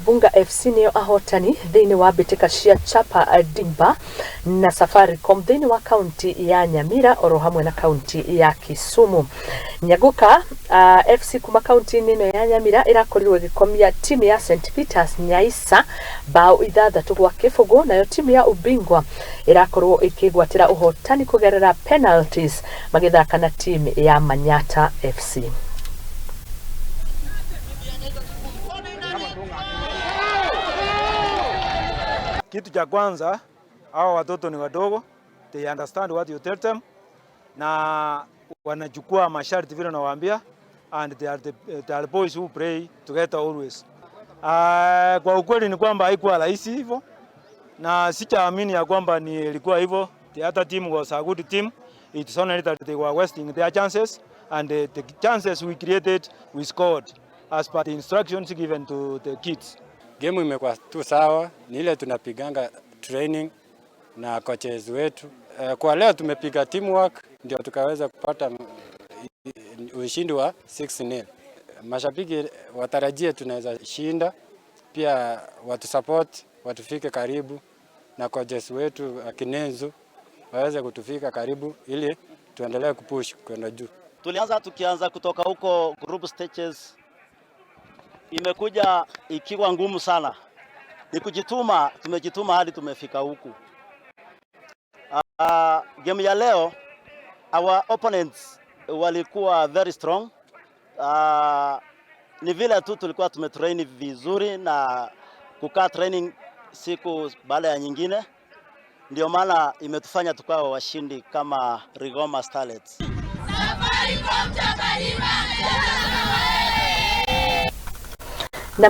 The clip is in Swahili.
Obunga FC niyo ahotani thini wa Mbitika cia Chapa Dinmba na Safaricom thini wa kaunti ya Nyamira oro hamwe na kaunti ya Kisumu.Nyaguka FC kuma kaunti nino ya Nyamira irakorirwe gikomia timu ya St Peters nyaisa mbao 6 gwa kifugo, nayo timu ya ubingwa irakorwo ikigwatira uhotani kugerera penalties magithaaka na timu ya Mayatta FC. Kitu cha kwanza, hawa watoto ni wadogo, they understand what you tell them, na wanachukua masharti vile nawaambia, and they are boys who pray together always. Kwa ukweli ni kwamba haikuwa rahisi hivyo, na sijaamini ya kwamba ni ilikuwa hivyo. The other team was a good team. It's only that they were wasting their chances, and the chances we created, we scored as per the instructions given to the kids. Game imekuwa tu sawa, ni ile tunapiganga training na coaches wetu. Kwa leo tumepiga teamwork ndio tukaweza kupata ushindi wa 6-0. Mashabiki watarajie tunaweza shinda, pia watu support, watufike karibu, na coaches wetu akinezu waweze kutufika karibu ili tuendelee kupush kwenda juu. Tukianza kutoka huko group stages, imekuja ikiwa ngumu sana. Ni kujituma, tumejituma hadi tumefika huku. Game ya leo, our opponents walikuwa very strong. Ni vile tu tulikuwa tumetrain vizuri na kukaa training siku baada ya nyingine, ndio maana imetufanya tukawa washindi kama Rigoma Starlets. Safaricom